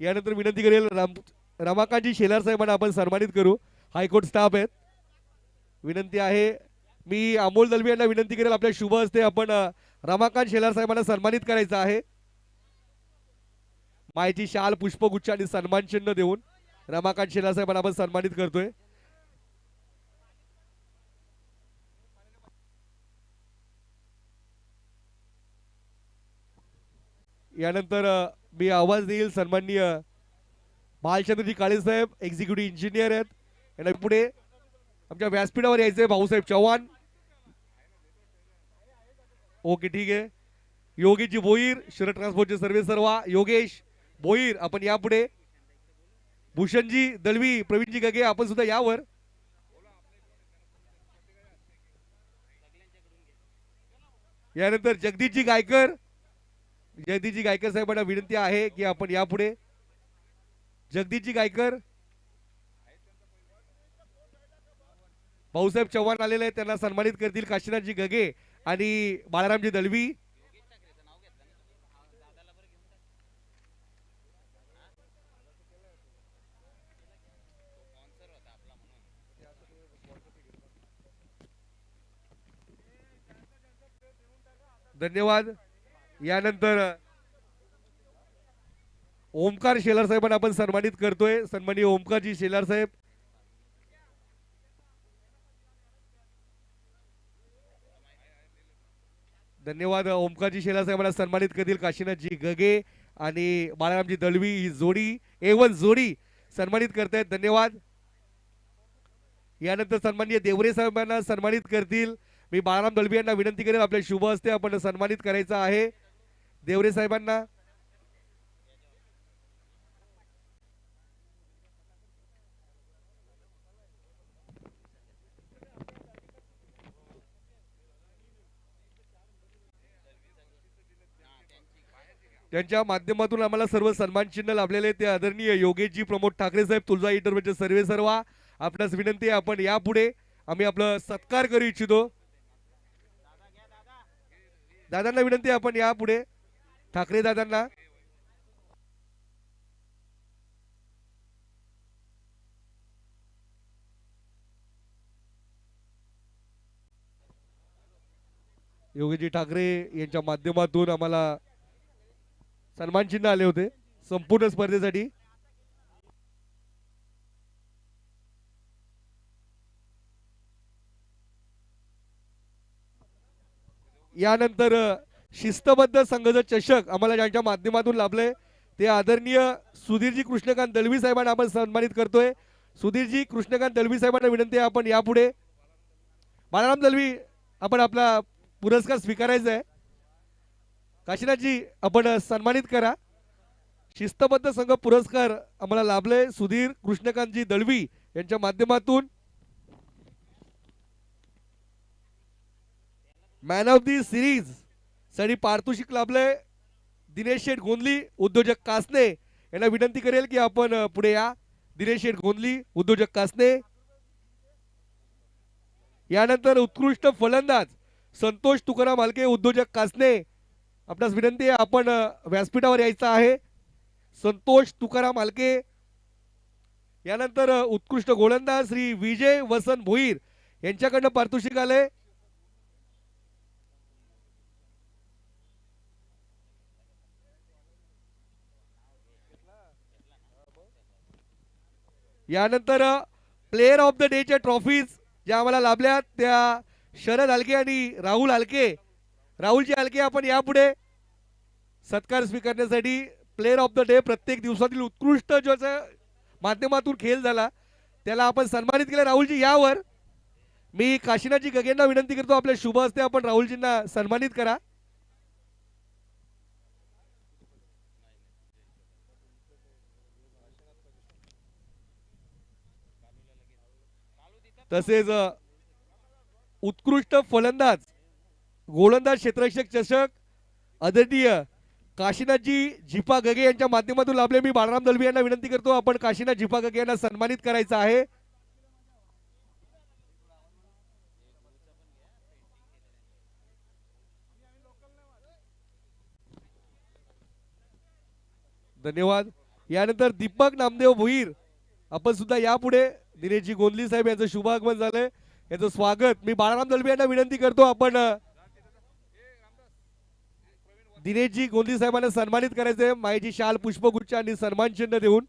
यानंतर विनंती करेल रमाकांतजी शेलार साहेबांना आपण सन्मानित करू. हायकोर्ट स्टाफ आहेत. विनंती आहे, मी अमोल दलवी यांना विनंती करेल आपल्या शुभ हस्ते आपण रमाकांत शेलार साहेबांना सन्मानित करायचं आहे. मायची शाल, पुष्पगुच्छ आणि सन्मान चिन्ह देऊन रमाकांत शेलार साहेबांना आपण सन्मानित करतोय. यानंतर मी आवाज देईल सन्माननीय भालचंद्रजी काळे साहेब, एक्झिक्युटिव्ह इंजिनियर आहेत. यांना पुढे आमच्या व्यासपीठावर यायचंय भाऊसाहेब चव्हाण. ओके, ठीक आहे. योगेशजी भोईर, शरद ट्रान्सपोर्टचे सर्वे सर्वा. योगेश भोईर आपण या पुढे. भूषणजी दलवी, प्रवीणजी गगे आपण सुद्धा यावर. यानंतर जगदीशजी गायकर, जगदीशजी गायकर साहेबांना विनंती आहे की आपण यापुढे. जगदीशजी गायकर, भाऊसाहेब चव्हाण आलेले आहेत, त्यांना सन्मानित करतील काशीनाथजी गगे आणि बाळारामजी दलवी. धन्यवाद. यानंतर ओमकार शेलार साहेबांना आपण सन्मानित करतोय. सन्माननीय ओमकारजी शेलार साहेब. धन्यवाद. ओमकारजी शेलार साहेबांना सन्मानित करतील काशीनाथजी गगे आणि बाळारामजी दलवी. ही जोडी A1 जोडी सन्मानित करतायत. धन्यवाद. यानंतर सन्माननीय देवरे साहेबांना सन्मानित करतील. मी बाळाराम दलवी यांना विनंती करेन आपल्या शुभ हस्ते आपण सन्मानित करायचं आहे देवरे साहेबांना. त्यांच्या माध्यमातून आम्हाला सर्व सन्मान चिन्ह लाभलेले ते आदरणीय योगेशजी प्रमोद ठाकरे साहेब, तुळजा इंटरव्ह्यूचे सर्वे सर्वा. आपणास विनंती आहे आपण यापुढे आम्ही आपलं सत्कार करू इच्छितो. दादांना विनंती आहे आपण यापुढे. ठाकरे दादांना. योगीजी ठाकरे यांच्या माध्यमातून आम्हाला सन्मान चिन्ह आले होते संपूर्ण स्पर्धेसाठी. यानंतर शिस्तबद्ध संघाचा चषक आम्हाला ज्यांच्या माध्यमातून लाभले ते आदरणीय सुधीरजी कृष्णकांत दलवी साहेबांना आपण सन्मानित करतोय. सुधीरजी कृष्णकांत दलवी साहेबांना विनंती आहे आपण यापुढे. बाळाराम दलवी आपण आपला पुरस्कार स्वीकारायचा आहे. काशीनाथजी आपण सन्मानित करा. शिस्तबद्ध संघ पुरस्कार आम्हाला लाभले सुधीर कृष्णकांतजी दलवी यांच्या माध्यमातून. मॅन ऑफ दी सिरीज साठी पारितोषिक लाभले दिनेश शेठ गोंदली, उद्योजक कासने. यांना विनंती करेल की आपण पुढे या. दिनेश शेठ गोंदली, उद्योजक कासने. यानंतर उत्कृष्ट फलंदाज संतोष तुकाराम हलके, उद्योजक कासने. आपणास विनंती आहे आपण व्यासपीठावर यायचं आहे. संतोष तुकाराम हलके. यानंतर उत्कृष्ट गोलंदाज श्री विजय वसंत भोईर यांच्याकडनं पारितोषिक आले. यानंतर प्लेयर ऑफ द डेच्या ट्रॉफीज ज्या आम्हाला लाभल्या त्या शरद हलके आणि राहुल हलके. राहुलजी हलके आपण यापुढे सत्कार स्वीकारण्यासाठी. प्लेयर ऑफ द डे प्रत्येक दिवसातील उत्कृष्ट ज्याच्या माध्यमातून खेळ झाला त्याला आपण सन्मानित केलं. राहुलजी यावर. मी काशीनाथजी गगेंना विनंती करतो आपल्या शुभ हस्ते आपण राहुलजींना सन्मानित करा. तसेच उत्कृष्ट फलंदाज गोलंदाज क्षेत्ररक्षक चषक आदरणीय काशीनाथजी झिपा गगे यांच्या माध्यमातून लाभले. मी बाळाराम दलवी यांना विनंती करतो आपण काशीनाथ झिपा गगे यांना सन्मानित करायचं आहे. धन्यवाद. यानंतर दीपक नामदेव भोईर आपण सुद्धा यापुढे दिनेशजी गोंदली साहेब यांचं शुभागमन झालंय, याचं स्वागत मी बाळाराम दलवी यांना विनंती करतो आपण दिनेशजी गोंदली साहेबांना सन्मानित करायचंय मायेची शाल पुष्पगुच्छ आणि सन्मान चिन्ह देऊन.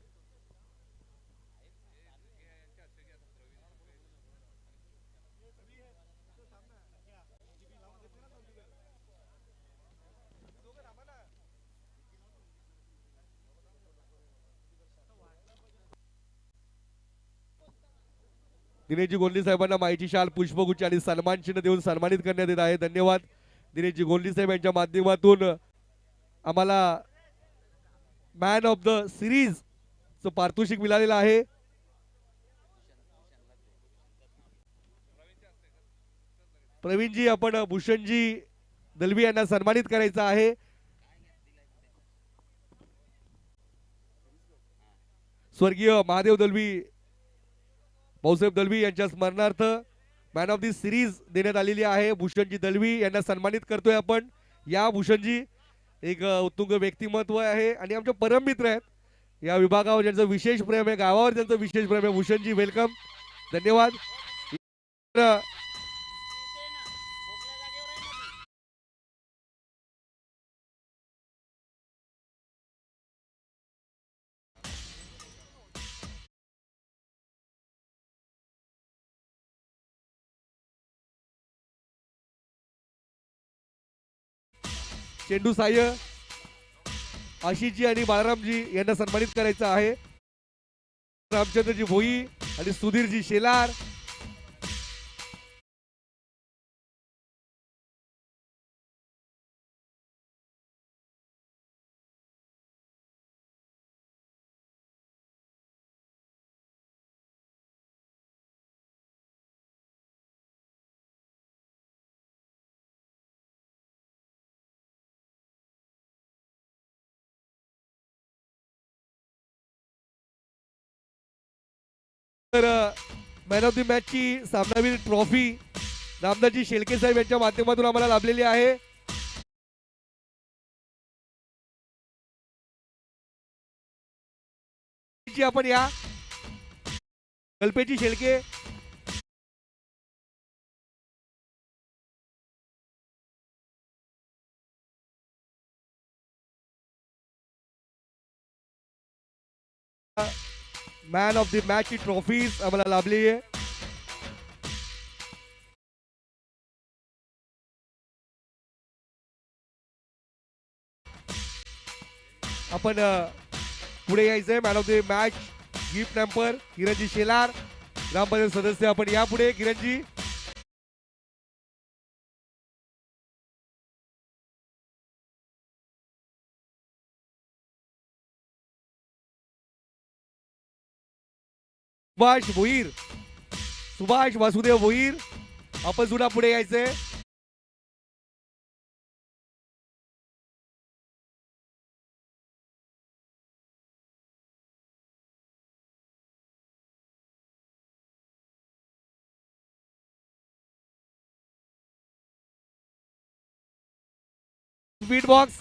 दिनेशजी गोंदली साहेबांना मायेची शाल पुष्पगुच्छ आणि सन्मान चिन्ह देऊन सन्मानित करण्यात येत आहे. धन्यवाद. दिनेशजी गोंदली साहेब यांच्या माध्यमातून आम्हाला मॅन ऑफ द सिरीज चं पारितोषिक मिळालेलं आहे. प्रवीणजी आपण भूषणजी दलवी यांना सन्मानित करायचं आहे. स्वर्गीय महादेव दलवी भाऊसाहेब दलवी यांच्या स्मरणार्थ मॅन ऑफ दी सिरीज देण्यात आलेली आहे. भूषणजी दलवी यांना सन्मानित करतोय आपण. या भूषणजी एक उत्तुंग व्यक्तिमत्व आहे आणि आमचे परममित्र आहेत. या विभागावर ज्यांचं विशेष प्रेम आहे, गावावर ज्यांचं विशेष प्रेम आहे, भूषणजी वेलकम. धन्यवाद. चेंडू साह्य आशिषजी आणि बाळारामजी यांना सन्मानित करायचं आहे. रामचंद्रजी भोई आणि सुधीरजी शेलार. तर मॅन ऑफ द मॅच ची सामनावीर ट्रॉफी रामदासजी शेळके साहेब यांच्या माध्यमातून आम्हाला लाभलेली आहे. आपण या कल्पेची Shelke man of the match ची ट्रॉफीज आम्हाला लाभली आहे. आपण पुढे यायचंय. Man of the match gift number Kiranji Shelar ग्रामपंचायत सदस्य. आपण या पुढे किरणजी. सुभाष भोईर, सुभाष वासुदेव भोईर आपण सुद्धा पुढे यायचंय. स्पीड बॉक्स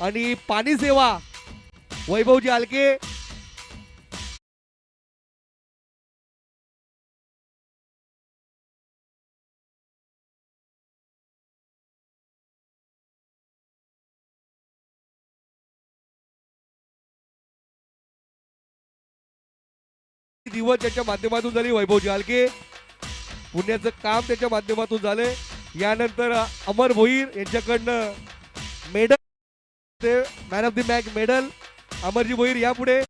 आणि पाणी सेवा वैभवजी आलके. दिवस त्याच्या माध्यमातून झाली. वैभवजी आलके पुण्याचं काम त्याच्या माध्यमातून झालंय. यानंतर अमर भोईर यांच्याकडनं medal, man of the match medal Amarji Bhoir यापुढे.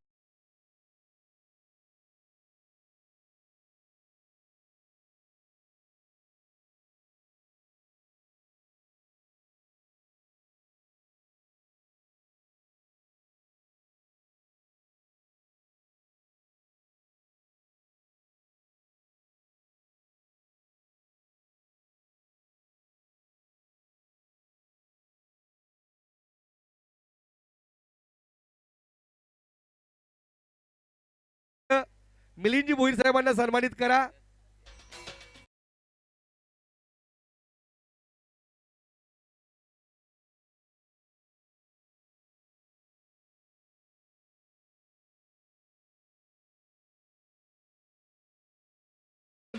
मिलिंदजी भोईर साहेबांना सन्मानित करा.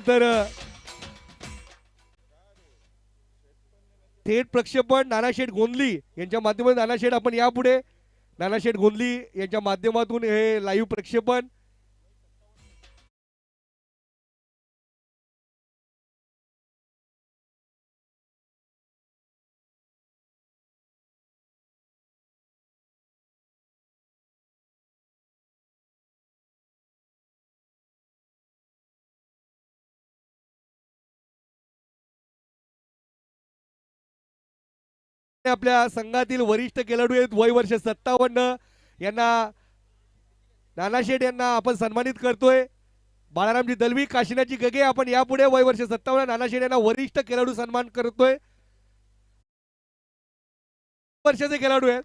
यानंतर थेट प्रक्षेपण नानाशेठ गोंदली यांच्या माध्यमातून नानाशेठ आपण यापुढे नानाशेठ गोंदली यांच्या माध्यमातून हे लाईव्ह प्रक्षेपण आपल्या संघातील वरिष्ठ खेळाडू आहेत वय वर्ष 57 यांना नानाशेठ यांना आपण सन्मानित करतोय बाळारामजी दलवी काशिनाची गगे आपण यापुढे वय वर्ष 57 नानाशेठ यांना वरिष्ठ खेळाडू सन्मान करतोय वर्षाचे खेळाडू आहेत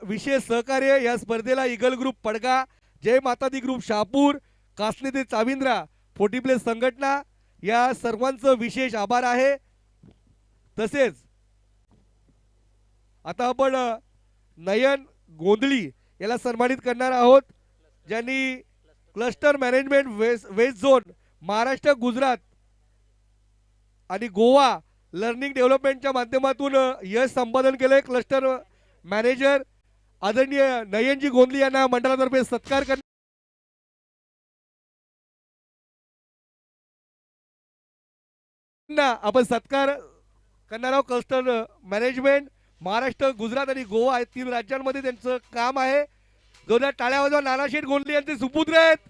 विशेष सहकार्य या स्पर्धेला इगल ग्रुप पडगा जय माता दी ग्रुप शहापूर कासने ते चाविंद्रा 40 प्लेस संघटना या सर्वांचं विशेष आभार आहे तसेच आता आपण नयन गोंधळी याला सन्मानित करणार आहोत ज्यांनी cluster management waste zone Maharashtra Gujarat आणि गोवा लर्निंग डेव्हलपमेंटच्या माध्यमातून यश संपादन केले क्लस्टर मॅनेजर आदरणीय नयनजी गोंधली यांना मंडळातर्फे सत्कार आपण सत्कार करणार आहोत क्लस्टर मॅनेजमेंट महाराष्ट्र गुजरात आणि गोवा या 3 राज्यांमध्ये त्यांचं काम आहे जोरदार टाळ्या वाजवा नानाशेठ गोंधली यांचे सुपुत्र आहेत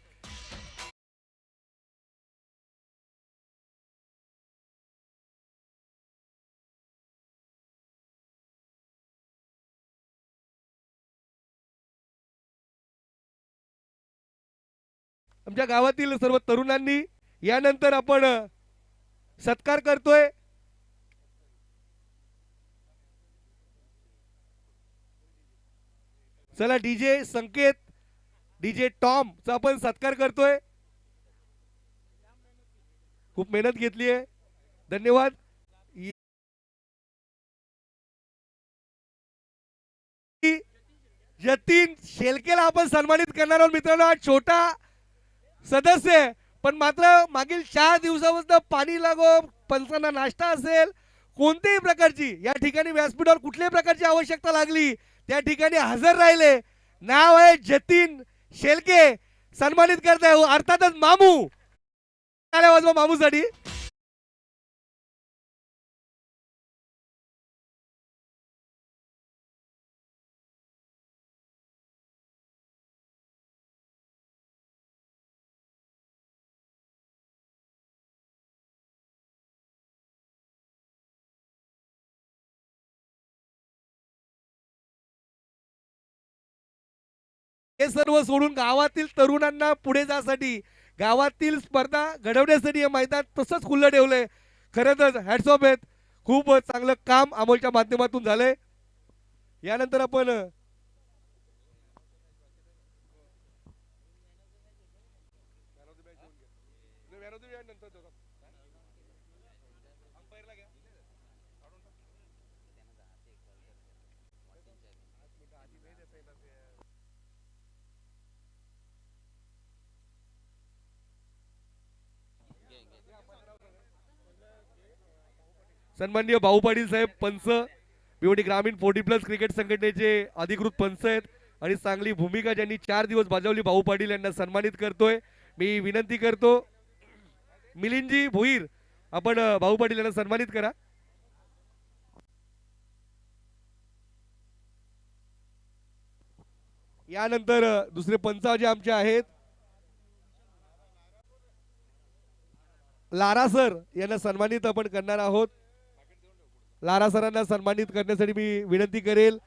आमच्या गावातील सर्व तरुणांनी यानंतर आपण सत्कार करतोय चला डीजे संकेत डीजे टॉम चा आपण सत्कार करतोय खूप मेहनत घेतली आहे धन्यवाद जतीन शेलकेला आपण सन्मानित करणार आहोत मित्रांनो हा छोटा सदस्य पण मात्र मागील 4 दिवसापासून पाणी लागो पंचांना नाश्ता असेल कोणत्याही प्रकारची या ठिकाणी व्यासपीठावर कुठल्याही प्रकारची आवश्यकता लागली त्या ठिकाणी हजर राहिले नाव आहे जतीन शेलके सन्मानित करताय अर्थातच मामू वाजवा मामूसाठी हे सर्व सोडून गावातील तरुणांना पुढे जाण्यासाठी गावातील स्पर्धा घडवण्यासाठी हे मैदान तसंच खुलं ठेवलंय खरंच हॅट्स ऑफ आहेत खूप चांगलं काम अमोलच्या माध्यमातून झालंय यानंतर आपण सन्माननीय भाऊ पाटील साहेब पंच बिवडी ग्रामीण 40+ क्रिकेट संघटनेचे अधिकृत पंच आहेत आणि चांगली भूमिका ज्यांनी 4 दिवस बजावली भाऊ पाटील यांना सन्मानित करतोय मी विनंती करतो मिलिंदजी भोईर आपण भाऊ पाटील यांना सन्मानित करा यानंतर दुसरे पंच जे आमचे आहेत लारा सर यांना सन्मानित आपण करणार आहोत लारा सरांना सन्मानित करण्यासाठी मी विनंती करेल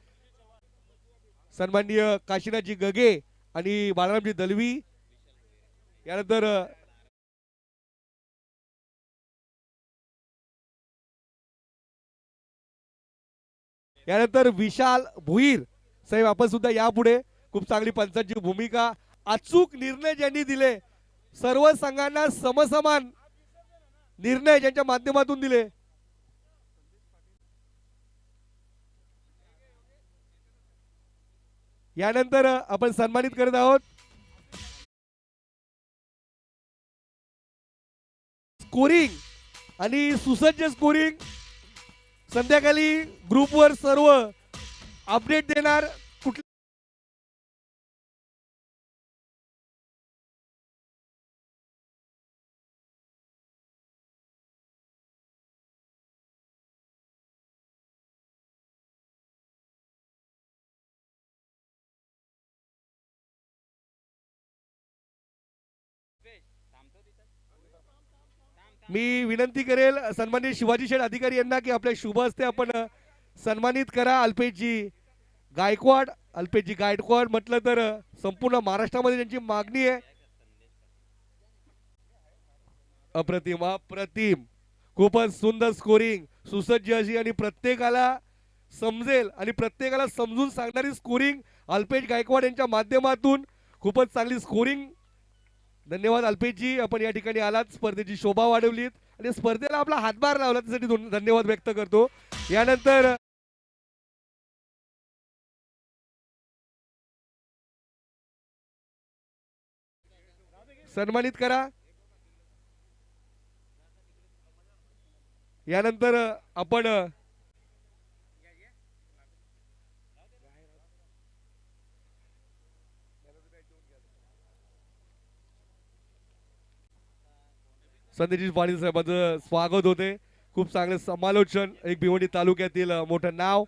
सन्माननीय काशीनाथजी गगे आणि बाळारामजी दलवी यानंतर विशाल भुईर साहेब आपण सुद्धा यापुढे खूप चांगली पंचांची भूमिका अचूक निर्णय ज्यांनी दिले, सर्व संघांना समसमान निर्णय ज्यांच्या माध्यमातून दिले, यानंतर आपण सन्मानित करत आहोत स्कोरिंग आणि सुसज्ज स्कोरिंग संध्याकाळी ग्रुपवर सर्व अपडेट देणार. कुठल्या मी विनंती करेल सन्माननीय शिवाजी शेठ अधिकारी यांना की आपल्या शुभ हस्ते आपण सन्मानित करा अल्पेशजी गायकवाड. अल्पेशजी गायकवाड म्हटलं तर संपूर्ण महाराष्ट्रामध्ये त्यांची मागणी आहे. अप्रतिम अप्रतिम, खूपच सुंदर स्कोरिंग, सुसज्ज अशी आणि प्रत्येकाला समजेल आणि प्रत्येकाला समजून सांगणारी स्कोरिंग अल्पेश गायकवाड यांच्या माध्यमातून. खूपच चांगली स्कोरिंग. धन्यवाद अल्पेशजी, आपण या ठिकाणी आलात, स्पर्धेची शोभा वाढवलीत आणि स्पर्धेला आपला हातभार लावला त्यासाठी धन्यवाद व्यक्त करतो. यानंतर सन्मानित करा. यानंतर आपण संदेश पाटील साहेबांचं स्वागत होते. खूप चांगले समालोचन, एक भिवंडी तालुक्यातील मोठं नाव.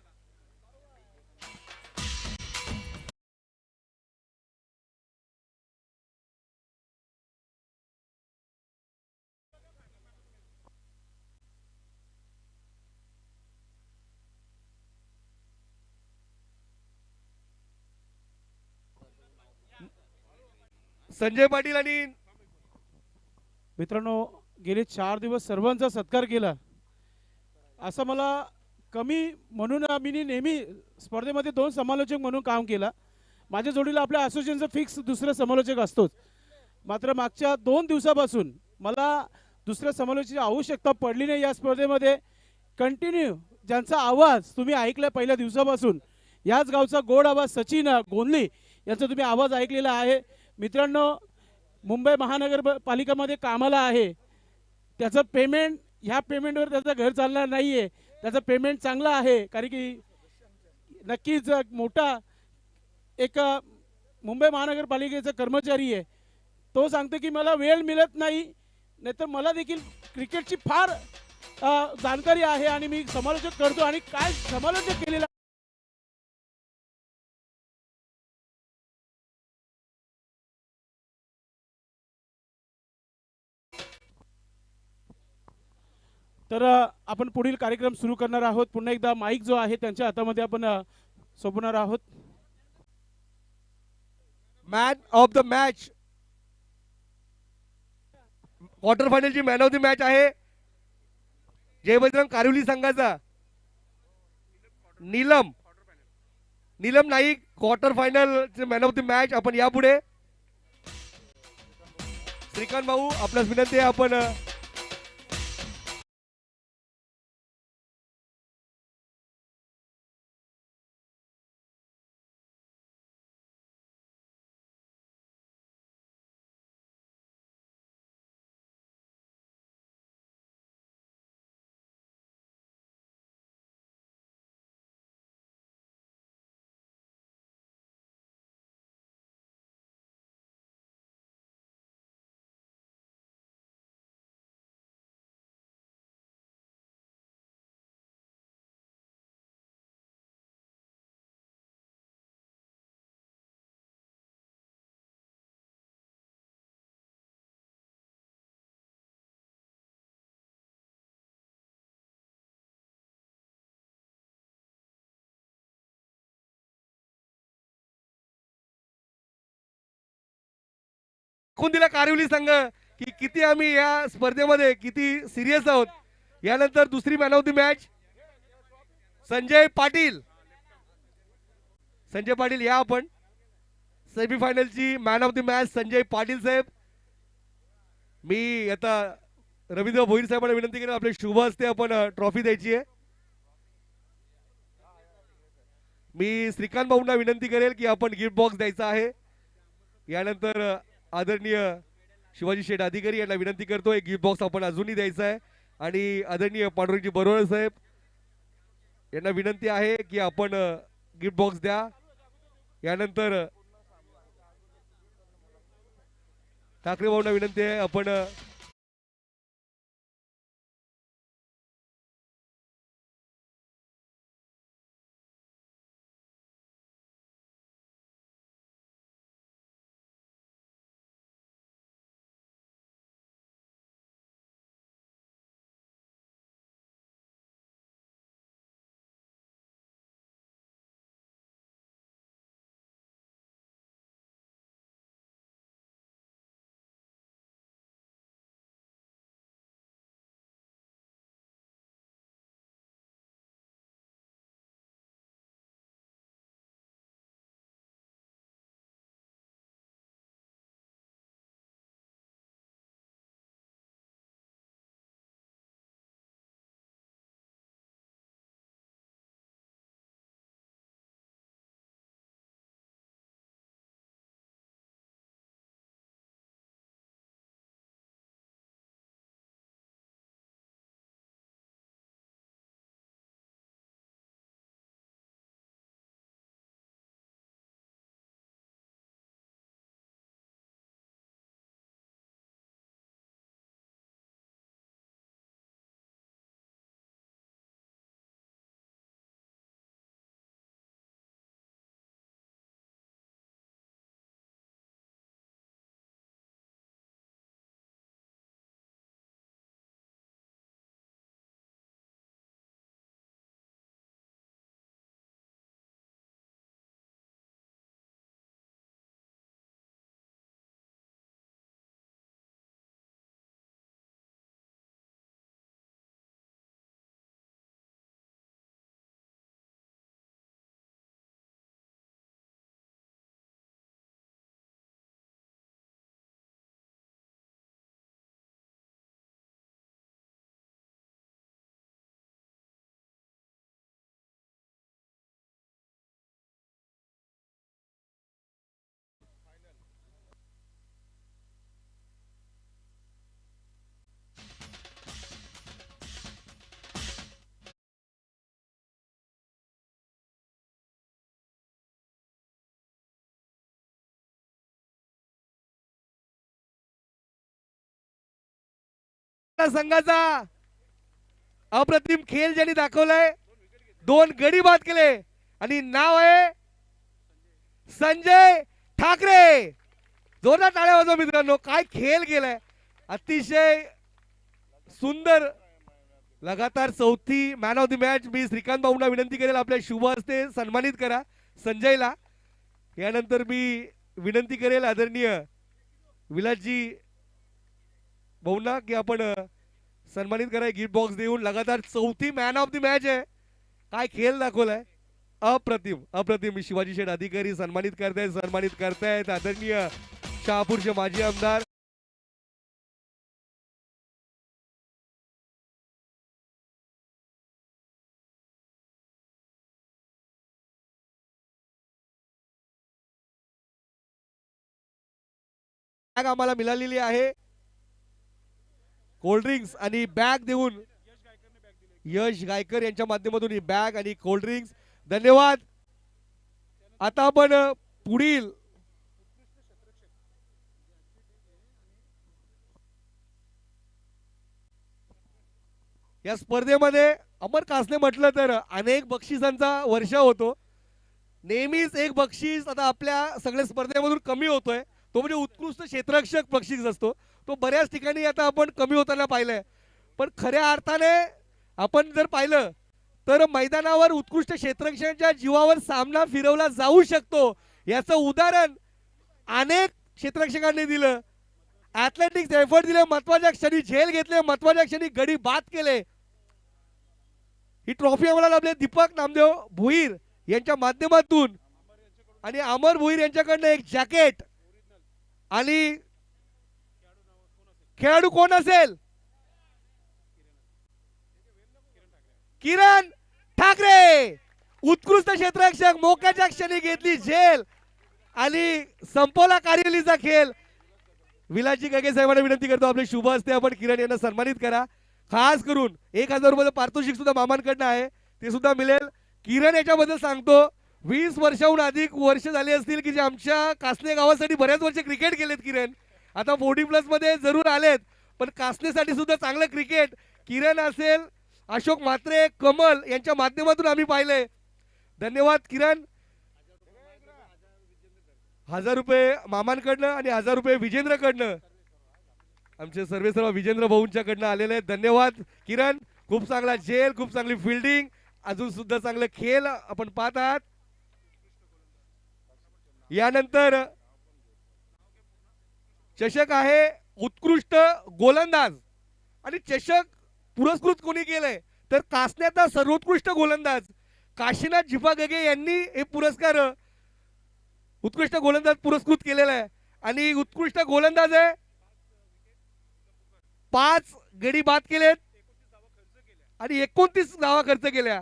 संजय पाटील आणि मित्रांनो, गेले 4 दिवस सर्वांचा सत्कार केला. असं मला कमी म्हणून मी नेहमी स्पर्धेमध्ये 2 समालोचक म्हणून काम केला. माझ्या जोडीला आपल्या असोसिएशनचा फिक्स दुसरा समालोचक असतोच. मात्र मागच्या 2 दिवसापासून मला दुसऱ्या समालोचकाची आवश्यकता पडली नाही. या स्पर्धेमध्ये कंटिन्यू ज्यांचा आवाज तुम्ही ऐकला पहिल्या दिवसापासून, याच गावचा गोड आवाज सचिन गोंधली यांचा तुम्ही आवाज ऐकलेला आहे. मित्रांनो, मुंबई महानगरपालिकेमध्ये कामाला आहे. त्याचं पेमेंट, ह्या पेमेंटवर त्याचं घर चालणार नाही आहे. त्याचं पेमेंट चांगलं आहे, कारण की नक्कीच मोठा एक मुंबई महानगरपालिकेचा कर्मचारी आहे. तो सांगतो की मला वेळ मिळत नाही, नाहीतर मला देखील क्रिकेटची फार जाणकारी आहे आणि मी समालोचक करतो. आणि काय समालोचक केलेला तर आपण पुढील कार्यक्रम सुरू करणार आहोत. पुन्हा एकदा माईक जो आहे त्यांच्या हातामध्ये आपण सोपवणार आहोत. Man of the match, quarter फायनलची मॅन ऑफ द मॅच आहे जय बजरंग कारिवली संघाचा Neelam Naik. Quarter final man of the match. आपण यापुढे श्रीकांत भाऊ, आपल्यास विनंती आहे आपण दिला कारिवली संघ की किती आम्ही या स्पर्धेमध्ये किती सिरियस आहोत. यानंतर दुसरी man of the match Sanjay Patil. Sanjay Patil या आपण. सेमीफायनलची man of the match Sanjay Patil साहेब. मी आता रवींद्र भोईर साहेबांना विनंती करेन आपले शुभ हस्ते आपण ट्रॉफी द्यायची आहे. मी श्रीकांत भाऊंना विनंती करेल की आपण गिफ्ट बॉक्स द्यायचा आहे. यानंतर आदरणीय शिवाजी शेठ अधिकारी यांना विनंती करतोय गिफ्ट बॉक्स आपण अजूनही द्यायचा आहे. आणि आदरणीय पांडुरंगजी बरोबर साहेब यांना विनंती आहे की आपण गिफ्ट बॉक्स द्या. यानंतर ठाकरे भाऊंना विनंती आहे आपण संघाचा अप्रतिम खेळ ज्यांनी दाखवलाय 2 गडी बाद केले आणि नाव आहे संजय ठाकरे. जोरदार टाळ्या वाजवा मित्रांनो. काय खेळ केलाय अतिशय सुंदर. लगातार चौथी मॅन ऑफ द मॅच. मी श्रीकांत भाऊंना विनंती करेल आपल्या शुभ हस्ते सन्मानित करा संजयला. यानंतर मी विनंती करेल आदरणीय विलासजी भाऊंना की आपण सन्मानित कराय गिफ्ट बॉक्स देऊन. लगातार चौथी मॅन ऑफ द मॅच आहे. काय खेळ दाखवलाय अप्रतिम अप्रतिम. शिवाजी शेठ अधिकारी सन्मानित करतायत आदरणीय शहापूरचे माजी आमदार आम्हाला मिळालेली आहे. कोल्ड्रिंक्स आणि बॅग देऊन यश गायकर यांच्या माध्यमातून ही बॅग आणि कोल्ड्रिंक्स धन्यवाद. आता आपण पुढील या स्पर्धेमध्ये अमर कासने म्हटलं तर अनेक बक्षिसांचा वर्षा होतो. नेहमीच एक बक्षीस आता आपल्या सगळ्या स्पर्धेमधून कमी होतोय. तो म्हणजे उत्कृष्ट क्षेत्ररक्षक बक्षीस असतो. तो बऱ्याच ठिकाणी आता आपण कमी होताना पाहिलंय. पण खऱ्या अर्थाने आपण जर पाहिलं तर मैदानावर उत्कृष्ट क्षेत्ररक्षकांच्या जीवावर सामना फिरवला जाऊ शकतो याचं उदाहरण अनेक क्षेत्ररक्षकांनी दिलं. ऍथलेटिक्स एफर्ट दिले, महत्वाच्या क्षणी झेल घेतले, महत्वाच्या क्षणी गडी बाद केले. ही ट्रॉफी आम्हाला लाभले दीपक नामदेव भोईर यांच्या माध्यमातून. आणि अमर भोईर यांच्याकडनं एक जॅकेट आणि खेळाडू कोण असेल? किरण ठाकरे. उत्कृष्ट क्षेत्ररक्षक, मोक्याच्या क्षणी घेतली झेल आणि संपवला कारिवलीचा खेळ. विलाजी गगे साहेबांना विनंती करतो आपले शुभ हस्ते आपण किरण यांना सन्मानित करा. खास करून 1000 रुपये पारितोषिक सुद्धा मामांकडनं आहे, ते सुद्धा मिळेल. किरण याच्याबद्दल सांगतो, 20 वर्षाहून अधिक वर्ष झाली असतील की जे आमच्या कासने गावासाठी बऱ्याच वर्ष क्रिकेट केलेत किरण. आता 40+ मध्ये जरूर आलेत, पण कासनेसाठी सुद्धा चांगलं क्रिकेट किरण असेल, अशोक म्हात्रे, कमल यांच्या माध्यमातून आम्ही पाहिले. धन्यवाद किरण. 1000 रुपये मामांकडनं आणि 1000 रुपये विजेंद्रकडनं, आमचे सर्व विजेंद्र भाऊंच्याकडनं आलेले आहेत. धन्यवाद किरण. खूप चांगला झेल, खूप चांगली फिल्डिंग, अजून सुद्धा चांगलं खेळ आपण पाहत आहात. यानंतर चषक आहे उत्कृष्ट गोलंदाज आणि चषक पुरस्कृत कोणी केलंय तर कासण्याचा सर्वोत्कृष्ट गोलंदाज काशीनाथ झिपा गगे यांनी हे पुरस्कार उत्कृष्ट गोलंदाज पुरस्कृत केलेला आहे. आणि उत्कृष्ट गोलंदाज आहे, 5 गडी बाद केलेत आणि 29 धावा खर्च केल्या.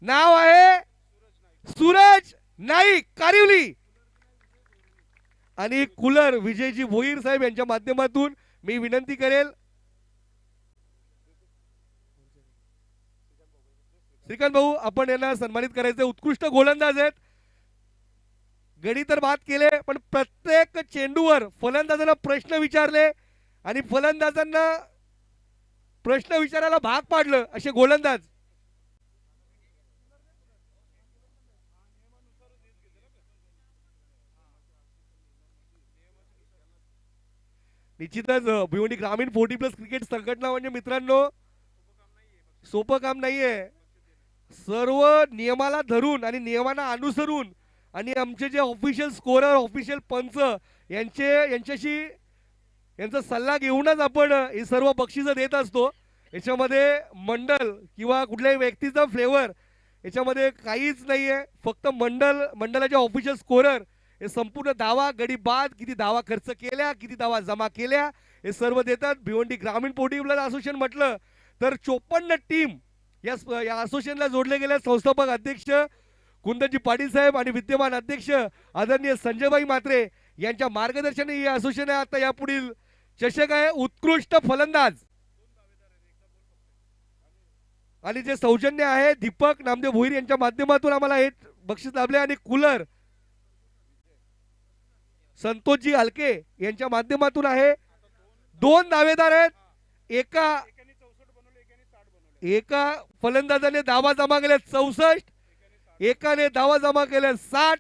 नाव आहे सूरज नाईक, कारिवली. आणि कूलर विजयजी भोईर साहेब यांच्या माध्यमातून मी विनंती करेल, श्रीकांत भाऊ आपण यांना सन्मानित करायचे. उत्कृष्ट गोलंदाज आहेत, गडी तर बाद केले, पण प्रत्येक चेंडूवर फलंदाजांना प्रश्न विचारले आणि फलंदाजांना प्रश्न विचारायला भाग पाडलं असे गोलंदाज. निश्चितच भिवंडी ग्रामीण 40+ क्रिकेट संघटना म्हणजे मित्रांनो सोपं काम नाहीये. सर्व नियमाला धरून आणि नियमांना अनुसरून आणि आमचे जे ऑफिशियल स्कोरर, ऑफिशियल पंच यांच्याशी यांचा सल्ला घेऊनच आपण ही सर्व बक्षिसं देत असतो. याच्यामध्ये मंडल किंवा कुठल्याही व्यक्तीचा फ्लेवर याच्यामध्ये काहीच नाहीये. फक्त मंडळाचे ऑफिशियल स्कोरर हे संपूर्ण दावा, गडी बाद, किती दावा खर्च केल्या, किती दावा जमा केल्या हे सर्व देतात. भिवंडी ग्रामीण 40+ असोसिएशन म्हटलं तर 54 टीम या असोसिएशनला जोडले गेले. संस्थापक अध्यक्ष कुंदनजी पाटील साहेब आणि विद्यमान अध्यक्ष आदरणीय संजयभाई म्हात्रे यांच्या मार्गदर्शनाने हे असोसिएशन आहे. आता यापुढील चषक आहे उत्कृष्ट फलंदाज आणि जे सौजन्य आहे दीपक नामदेव भोईर यांच्या माध्यमातून आम्हाला हे बक्षीस लाभले. आणि कूलर संतोषजी हलके यांच्या माध्यमातून आहे. 2 दावेदार आहेत, एका फलंदाजाने दावा जमा केले 64, एकाने दावा जमा केले 60.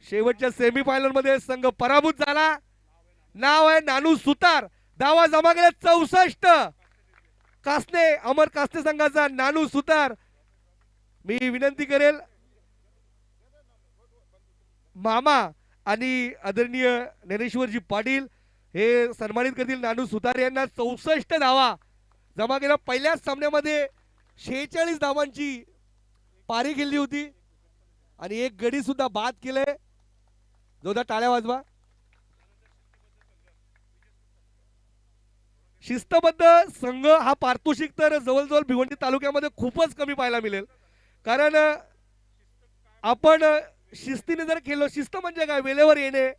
शेवटच्या सेमीफायनल मध्ये संघ पराभूत झाला. नाव आहे नानू सुतार, दावा जमा केले 64. कासने अमर कासने संघाचा नानू सुतार. मी विनंती करेल मामा आणि आदरणीय ज्ञानेश्वरजी पाटील हे सन्मानित करतील नानू सुतार यांना. 64 धावा जमा केल्या. पहिल्याच सामन्यामध्ये 46 धावांची पारी खेळली होती आणि एक गडी सुद्धा बाद केले. जोरदार टाळ्या वाजवा. शिस्तबद्ध संघ हा पारितोषिक तर जवळजवळ भिवंडी तालुक्यामध्ये खूपच कमी पाहायला मिळेल. कारण आपण शिस्तीने जर खेळलो, शिस्त म्हणजे काय, वेळेवर येणे,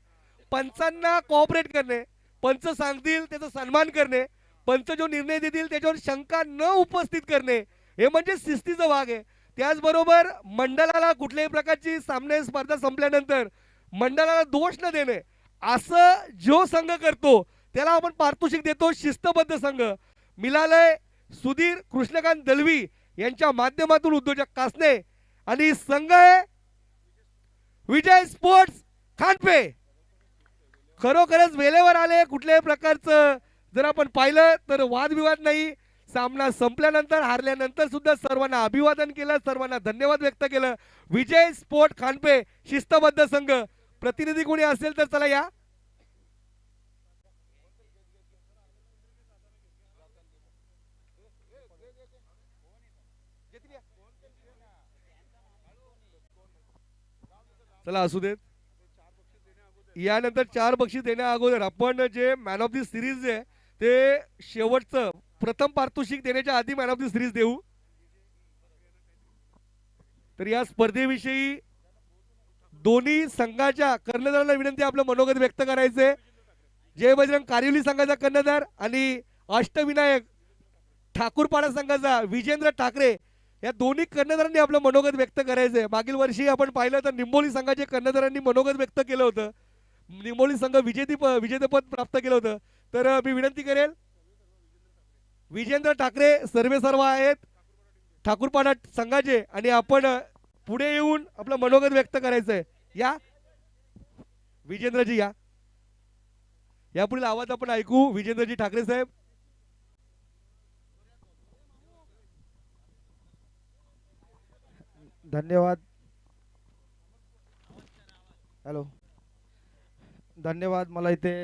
पंचांना कोऑपरेट करणे, पंच सांगतील त्याचा सन्मान करणे, पंच जो निर्णय देतील त्याच्यावर शंका न उपस्थित करणे, हे म्हणजे शिस्तीचा भाग आहे. त्याचबरोबर मंडळाला कुठल्याही प्रकारची सामने स्पर्धा संपल्यानंतर मंडळाला दोष न देणे, असं जो संघ करतो त्याला आपण पारितोषिक देतो. शिस्तबद्ध संघ मिळालंय सुधीर कृष्णकांत दळवी यांच्या माध्यमातून उद्योजक कासने आणि संघ आहे विजय स्पोर्ट्स खांडपे. खरोखरच वेळेवर आले. कुठल्याही प्रकारचं जर आपण पाहिलं तर वादविवाद नाही. सामना संपल्यानंतर, हारल्यानंतर सुद्धा सर्वांना अभिवादन केलं, सर्वांना धन्यवाद व्यक्त केलं. विजय स्पोर्ट खांडपे शिस्तबद्ध संघ. प्रतिनिधी कोणी असेल तर चला या. चला असू देत. यानंतर 4 बक्षीस देण्या अगोदर आपण जे मॅन ऑफ द सिरीज आहे ते शेवटचं प्रथम पारितोषिक देण्याच्या आधी मॅन ऑफ द सिरीज देऊ. तर या स्पर्धेविषयी दोन्ही संघाच्या कर्णधारांना विनंती आपलं मनोगत व्यक्त करायचे. जय बजरंग कारिवली संघाचा कर्णधार आणि अष्टविनायक ठाकूरपाडा संघाचा विजेंद्र ठाकरे या दोन्ही कर्णधारांनी आपलं मनोगत व्यक्त करायचंय. मागील वर्षी आपण पाहिलं तर निंबोली संघाच्या कर्णधारांनी मनोगत व्यक्त केलं होतं. निंबोली संघ विजेतेपद प्राप्त केलं होतं. तर मी विनंती करेल विजेंद्र ठाकरे सर्व आहेत ठाकूरपाडा संघाचे आणि आपण पुढे येऊन आपलं मनोगत व्यक्त करायचंय. या विजेंद्रजी या यापुढील आवाज आपण ऐकू. विजेंद्रजी ठाकरे साहेब. धन्यवाद. हॅलो, धन्यवाद मला इथे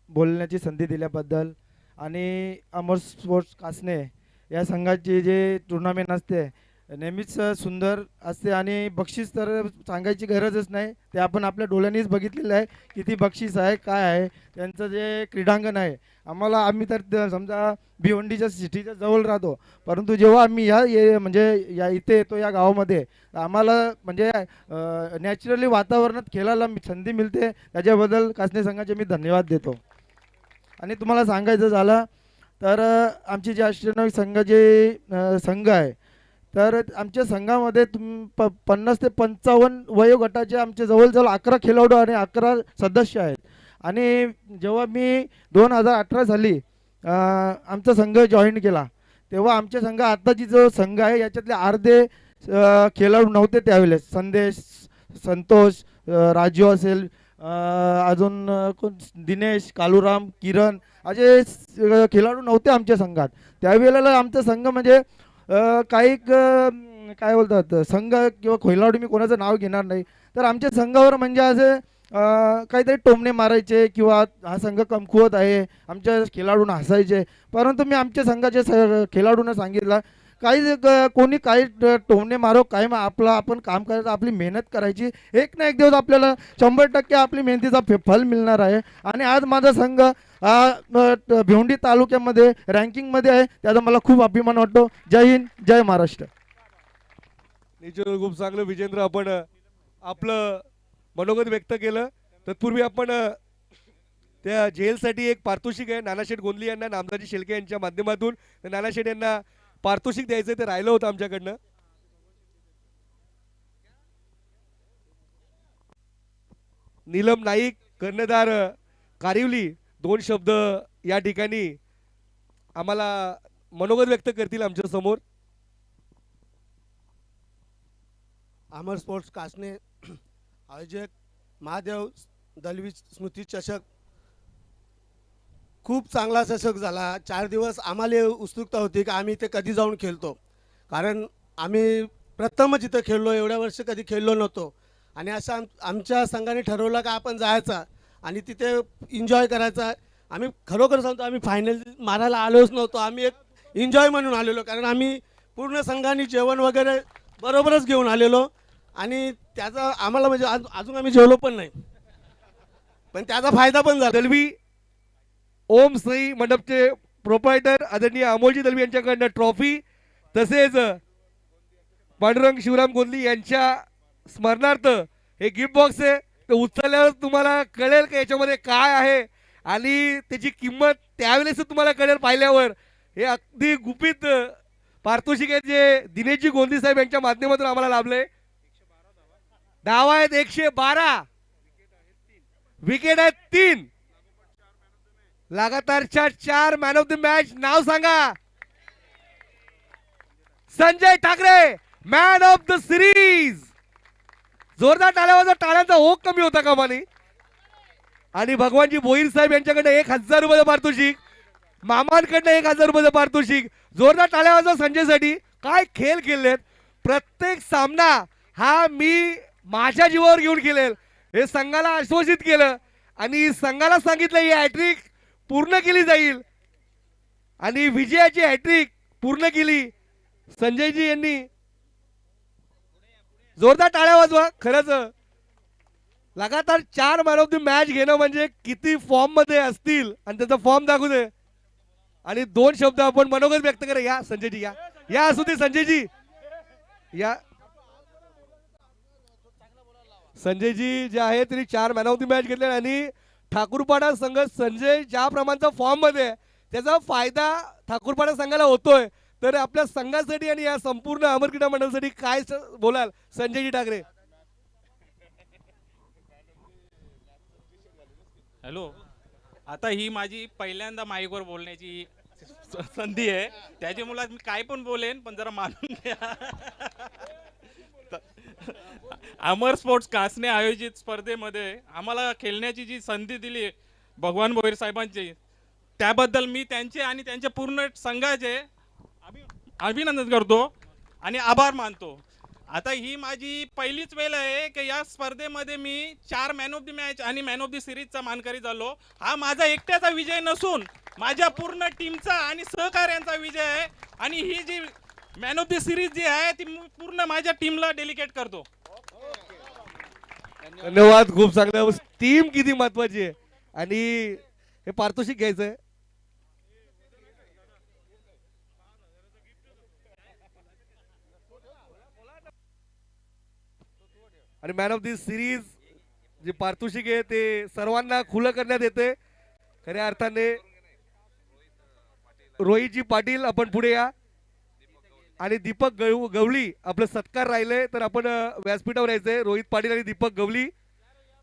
बोलण्याची संधी दिल्याबद्दल. आणि अमर स्पोर्ट्स कासने या संघाची जे टुर्नामेंट असते नेहमीच सुंदर असते आणि बक्षीस तर सांगायची गरजच नाही. ते आपण आपल्या डोळ्यांनीच बघितलेलं आहे किती बक्षीस आहे काय आहे त्यांचं जे क्रीडांगण आहे. आम्ही तर समजा भिवंडीच्या सिटीच्या जवळ राहतो, परंतु जेव्हा आम्ही म्हणजे या इथे येतो या गावामध्ये आम्हाला म्हणजे नॅचरली वातावरणात खेळायला संधी मिळते. त्याच्याबद्दल कासने संघाचे मी धन्यवाद देतो. आणि तुम्हाला सांगायचं झालं तर आमची जे अष्टविनायक संघाचे संघ आहे तर आमच्या संघामध्ये 50 ते 55 वयोगटाचे आमचे जवळजवळ 11 खेळाडू आणि 11 सदस्य आहेत. आणि जेव्हा मी 2018 साली आमचा संघ जॉईन केला तेव्हा आमच्या संघ आत्ताची जो संघ आहे याच्यातले अर्धे खेळाडू नव्हते त्यावेळेस. संदेश, संतोष, राजू असेल, अजून दिनेश, कालूराम, किरण असे खेळाडू नव्हते आमच्या संघात. त्यावेळेला आमचा संघ म्हणजे काही काय बोलतात संघ किंवा खेळाडू मी कोणाचं नाव घेणार नाही तर आमच्या संघावर म्हणजे असे काहीतरी टोमणे मारायचे किंवा हा संघ कमकुवत आहे आमच्या खेळाडूंना हसायचे. परंतु मी आमच्या संघाच्या खेळाडूंना सांगितलं काही कोणी काही टोमणे मारो काय आपण काम करायचं आपली मेहनत करायची. एक ना एक दिवस आपल्याला 100% आपली मेहनतीचा फल मिळणार आहे. आणि आज माझा संघ भिवंडी तालुक्यामध्ये रँकिंगमध्ये आहे त्याचा मला खूप अभिमान वाटतो. जय हिंद, जय महाराष्ट्र. निश्चित खूप चांगलं विजेंद्र आपण आपलं मनोगत व्यक्त केलं. तत्पूर्वी आपण त्या जेलसाठी एक पारितोषिक आहे नानाशेठ गोंदली यांना नामदाजी शेळके यांच्या माध्यमातून नानाशेठ यांना पारितोषिक द्यायचं ते राहिलं होतं आमच्याकडनं. नीलम नाईक कर्णधार कारिवली 2 शब्द या ठिकाणी आम्हाला मनोगत व्यक्त करतील आमच्या समोर. अमर स्पोर्ट्स कासने आयोजक महादेव दलवी स्मृती चषक खूप चांगला चषक झाला. 4 दिवस आम्हाला उत्सुकता होती की आम्ही ते कधी जाऊन खेळतो, कारण आम्ही प्रथमच इथं खेळलो, एवढ्या वर्ष कधी खेळलो नव्हतो. आणि असं आमच्या संघाने ठरवलं का आपण जायचं आणि तिथे एन्जॉय करायचा. आम्ही खरोखर सांगतो आम्ही फायनल मारायला आलोच नव्हतो, आम्ही एक एन्जॉय म्हणून आलेलो, कारण आम्ही पूर्ण संघाने जेवण वगैरे बरोबरच घेऊन आलेलो. आणि त्याचा आम्हाला म्हणजे अजून आम्ही जेवलो पण नाही, पण त्याचा फायदा पण झाला. दलवी ओम सई मंडपचे प्रोप्रायटर आदरणीय अमोलजी दलवी यांच्याकडनं ट्रॉफी तसेच पांडुरंग शिवराम गोंदली यांच्या स्मरणार्थ हे गिफ्ट बॉक्स आहे. ते उचलल्यावर तुम्हाला कळेल की याच्यामध्ये काय आहे आणि त्याची किंमत त्यावेळेस तुम्हाला कळेल पाहिल्यावर. हे अगदी गुपित पारितोषिक आहे जे दिनेशजी गोंदली साहेब यांच्या माध्यमातून आम्हाला लाभले. धावा आहेत 112, विकेट आहेत 3, लगातारच्या 4 मॅन ऑफ द मॅच. नाव सांगा. Sanjay Thackeray man of the series. जोरदार टाळ्यांचा ओघ कमी होता कामा नये. आणि भगवानजी भोईर साहेब यांच्याकडे 1000 रुपये पारितोषिक, मामांकडनं 1000 रुपये पारितोषिक. जोरदार टाळ्या संजयसाठी. काय खेळ खेळलेत. प्रत्येक सामना हा मी माझ्या जीवावर घेऊन खेळेल हे संघाला आश्वासित केलं आणि संघाला सांगितलं ही हॅट्रिक पूर्ण केली जाईल आणि विजयाची हॅट्रिक पूर्ण केली संजयजी यांनी. जोरदार टाळ्या वाजवा. खरंच लगातार 4 मॅन ऑफ द मॅच घेणं म्हणजे किती फॉर्म मध्ये असतील आणि त्याचा फॉर्म दाखवू दे. आणि 2 शब्द आपण मनोगत व्यक्त करा. या संजयजी या या असू दे संजयजी या. संजयजी जे आहे त्यांनी 4 मॅन ऑफ द मॅच घेतले आणि ठाकूरपाडा संघ संजय ज्या प्रमाणचा फॉर्म मध्ये आहे, त्याचा फायदा ठाकूरपाडा संघाला होतोय. तर आपल्या संघासाठी आणि या संपूर्ण अमर क्रीडा मंडळासाठी काय बोलाल संजयजी ठाकरे? हॅलो, आता ही माझी पहिल्यांदा माईकवर बोलण्याची संधी आहे, त्याच्यामुळे मी काय पण बोलेन, पण जरा मानून घ्या. अमर स्पोर्ट्स कासने आयोजित स्पर्धेमध्ये आम्हाला खेळण्याची जी संधी दिली भगवान भोईर साहेबांची, त्याबद्दल मी त्यांचे आणि त्यांच्या पूर्ण संघाचे अभिनंदन करतो आणि आभार मानतो. आता ही माझी पहिलीच वेळ आहे की या स्पर्धेमध्ये मी 4 मॅन ऑफ द मॅच आणि मॅन ऑफ द सिरीजचा मानकरी झालो. हा माझा एकट्याचा विजय नसून माझ्या पूर्ण टीमचा आणि सहकार्यांचा विजय आहे. आणि ही जी मॅन ऑफ द सिरीज जी आहे ती पूर्ण माझ्या टीमला डेलिकेट करतो. धन्यवाद. खूप चांगलं. टीम किती महत्वाची आहे आणि हे पारितोषिक घ्यायचंय. आणि मॅन ऑफ दी सिरीज जे पारितोषिक आहे ते सर्वांना खुलं करण्यात येते. खऱ्या अर्थाने रोहितजी पाटील आपण पुढे या आणि दीपक गवळी आपलं सत्कार राहिले तर आपण व्यासपीठावर यायचंय. रोहित पाटील आणि दीपक गवळी.